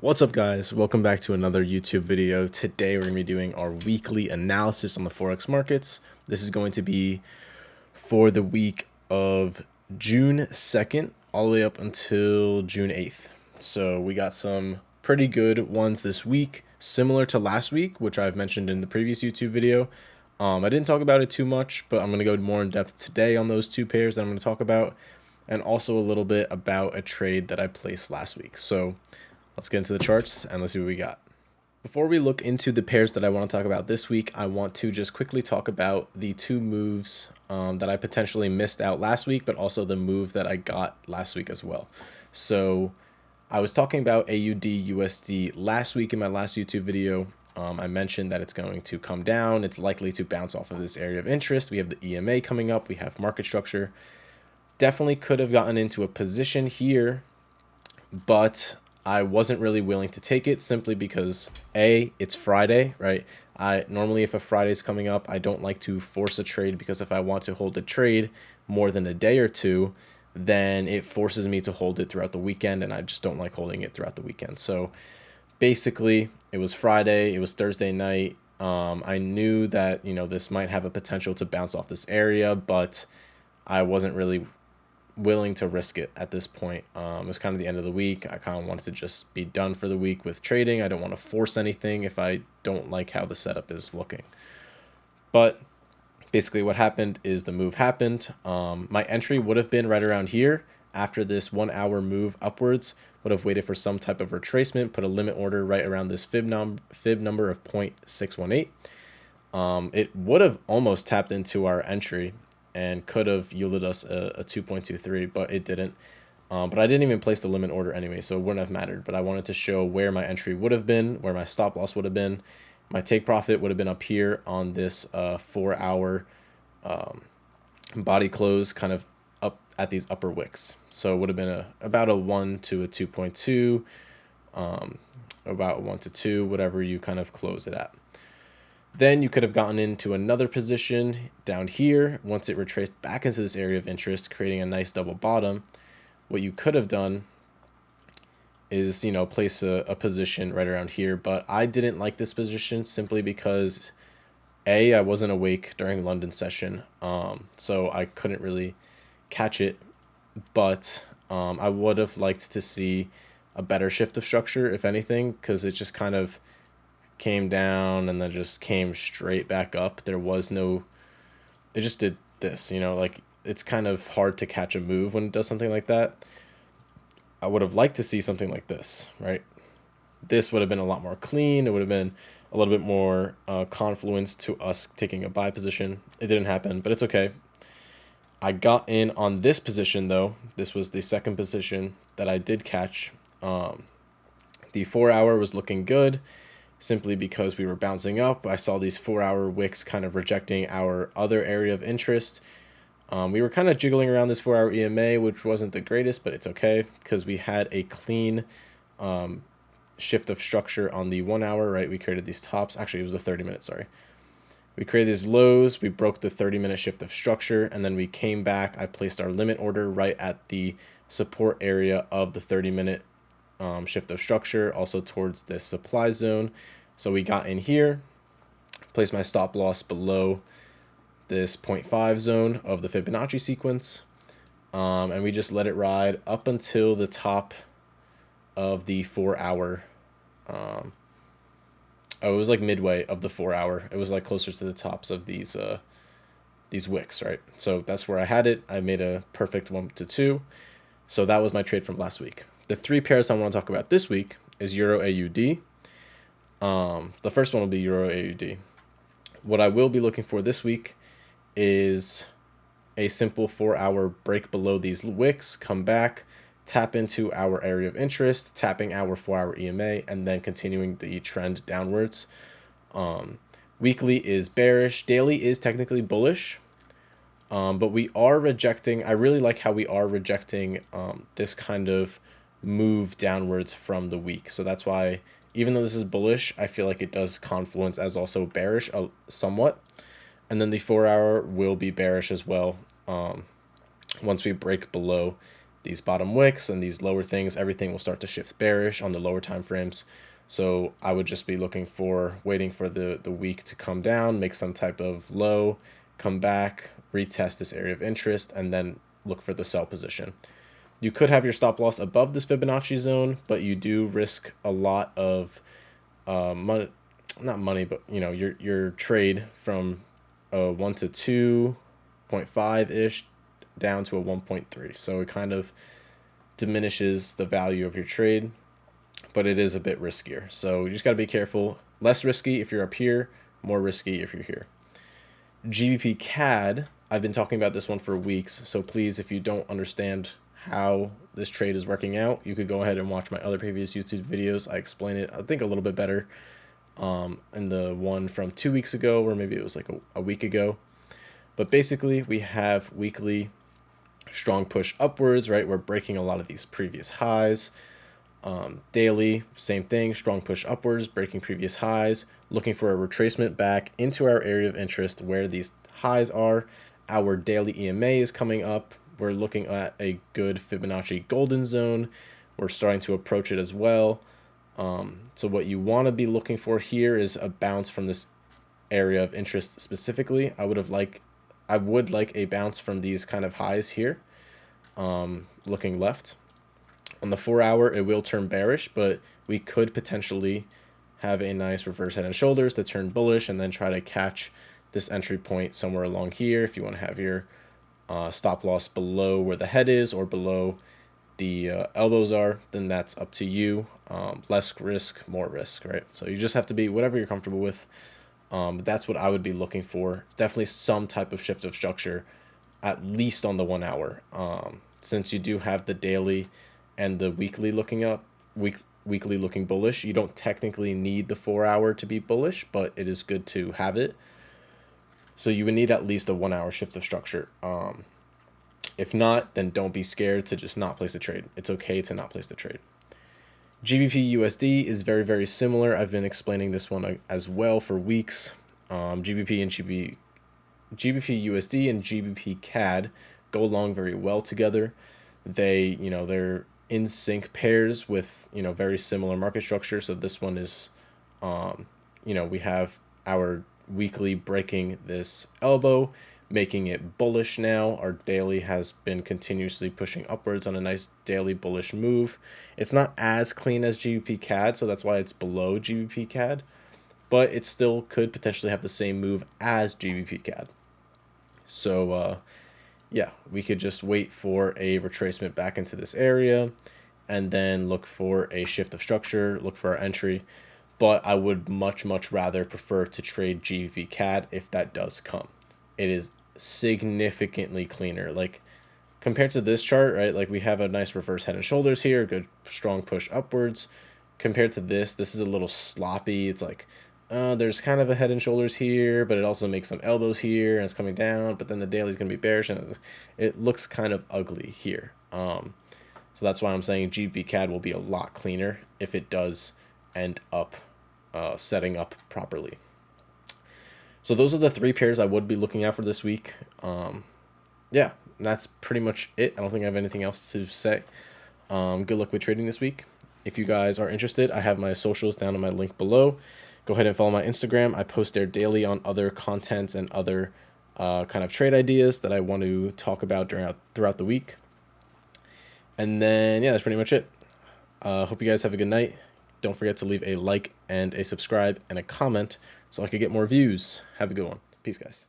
What's up, guys? Welcome back to another YouTube video. Today we're going to be doing our weekly analysis on the Forex markets. This is going to be for the week of June 2nd all the way up until June 8th. So we got some pretty good ones this week, similar to last week, which I've mentioned in the previous YouTube video. I didn't talk about it too much, but I'm going to go more in depth today on those two pairs that I'm going to talk about, and also a little bit about a trade that I placed last week. So let's get into the charts and let's see what we got. Before we look into the pairs that I want to talk about this week, I want to just quickly talk about the two moves that I potentially missed out last week, but also the move that I got last week as well. So I was talking about AUD USD last week in my last YouTube video. I mentioned that it's going to come down. It's likely to bounce off of this area of interest. We have the EMA coming up. We have market structure. Definitely could have gotten into a position here, but I wasn't really willing to take it simply because it's Friday, right? I normally, if a Friday's coming up, I don't like to force a trade, because if I want to hold a trade more than a day or two, then it forces me to hold it throughout the weekend, and I just don't like holding it throughout the weekend. So basically, it was Friday, it was Thursday night. I knew that, this might have a potential to bounce off this area, but I wasn't really willing to risk it at this point. It was kind of the end of the week. I kind of wanted to just be done for the week with trading. I don't want to force anything if I don't like how the setup is looking. But basically what happened is the move happened. My entry would have been right around here. After this 1 hour move upwards, would have waited for some type of retracement, put a limit order right around this fib number of 0.618. It would have almost tapped into our entry and could have yielded us a 2.23, but it didn't. But I didn't even place the limit order anyway, so it wouldn't have mattered. But I wanted to show where my entry would have been, where my stop loss would have been. My take profit would have been up here on this 4 hour body close, kind of up at these upper wicks. So it would have been about a 1 to a 2.2, about 1 to 2, whatever you kind of close it at. Then you could have gotten into another position down here once it retraced back into this area of interest, creating a nice double bottom. What you could have done is, place a position right around here, but I didn't like this position simply because I wasn't awake during London session, so I couldn't really catch it, but I would have liked to see a better shift of structure, if anything, because it just kind of came down and then just came straight back up. There was no, it just did this, like it's kind of hard to catch a move when it does something like that. I would have liked to see something like this, right? This would have been a lot more clean. It would have been a little bit more confluence to us taking a buy position. It didn't happen, but it's okay. I got in on this position though. This was the second position that I did catch. The 4 hour was looking good, simply because we were bouncing up. I saw these 4 hour wicks kind of rejecting our other area of interest. We were kind of jiggling around this 4 hour EMA, which wasn't the greatest, but it's okay because we had a clean shift of structure on the 1 hour, right? We created these tops. Actually, it was the 30-minute, sorry. We created these lows. We broke the 30-minute shift of structure, and then we came back. I placed our limit order right at the support area of the 30-minute shift of structure, also towards this supply zone. So we got in here, placed my stop loss below this 0.5 zone of the Fibonacci sequence, and we just let it ride up until the top of the 4 hour. It was like midway of the 4 hour. It was like closer to the tops of these wicks, right? So that's where I had it. I made a perfect 1 to 2. So that was my trade from last week. The three pairs I want to talk about this week is Euro AUD. The first one will be Euro AUD. What I will be looking for this week is a simple 4 hour break below these wicks, come back, tap into our area of interest, tapping our 4 hour EMA, and then continuing the trend downwards. Weekly is bearish. Daily is technically bullish. But we are rejecting, I really like how we are rejecting this kind of move downwards from the week. So that's why, even though this is bullish, I feel like it does confluence as also bearish somewhat. And then the 4 hour will be bearish as well once we break below these bottom wicks and these lower things, everything will start to shift bearish on the lower time frames. So I would just be waiting for the week to come down, make some type of low, come back, retest this area of interest, and then look for the sell position. You could have your stop loss above this Fibonacci zone, but you do risk a lot of money, not money, but your trade from a 1 to 2.5 ish down to a 1.3. So it kind of diminishes the value of your trade, but it is a bit riskier. So you just got to be careful. Less risky if you're up here, more risky if you're here. GBP CAD, I've been talking about this one for weeks. So please, if you don't understand how this trade is working out, you could go ahead and watch my other previous YouTube videos. I explain it, I think, a little bit better in the one from 2 weeks ago, or maybe it was like a week ago. But basically, we have weekly strong push upwards, right? We're breaking a lot of these previous highs. Daily, same thing, strong push upwards, breaking previous highs, looking for a retracement back into our area of interest where these highs are. Our daily EMA is coming up. We're looking at a good Fibonacci golden zone. We're starting to approach it as well. So what you want to be looking for here is a bounce from this area of interest specifically. I would like a bounce from these kind of highs here. Looking left. On the 4 hour, it will turn bearish, but we could potentially have a nice reverse head and shoulders to turn bullish and then try to catch this entry point somewhere along here. If you want to have your stop loss below where the head is or below the elbows are, then that's up to you. Less risk, more risk, right? So you just have to be whatever you're comfortable with. That's what I would be looking for. It's definitely some type of shift of structure, at least on the 1 hour. Since you do have the daily and the weekly looking weekly looking bullish, you don't technically need the 4 hour to be bullish, but it is good to have it. So you would need at least a 1 hour shift of structure. If not, then don't be scared to just not place a trade. It's okay to not place the trade. GBP USD is very, very similar. I've been explaining this one as well for weeks. GBP USD and GBP CAD go along very well together. They're in sync pairs with very similar market structure. So this one is we have our weekly breaking this elbow, making it bullish now. Our daily has been continuously pushing upwards on a nice daily bullish move. It's not as clean as GBP CAD, so that's why it's below GBP CAD, but it still could potentially have the same move as GBP CAD. So yeah, we could just wait for a retracement back into this area and then look for a shift of structure, look for our entry. But I would much, much rather prefer to trade GBP CAD if that does come. It is significantly cleaner. Like, compared to this chart, right? Like, we have a nice reverse head and shoulders here, good strong push upwards. Compared to this is a little sloppy. It's like, there's kind of a head and shoulders here, but it also makes some elbows here, and it's coming down, but then the daily's going to be bearish, and it looks kind of ugly here. So that's why I'm saying GBP CAD will be a lot cleaner if it does end up setting up properly. So those are the 3 pairs I would be looking at for this week. Yeah, that's pretty much it. I don't think I have anything else to say. Good luck with trading this week. If you guys are interested, I have my socials down in my link below. Go ahead and follow my Instagram. I post there daily on other content and other kind of trade ideas that I want to talk about throughout the week. And then, yeah, that's pretty much it. Hope you guys have a good night. Don't forget to leave a like and a subscribe and a comment so I could get more views. Have a good one. Peace, guys.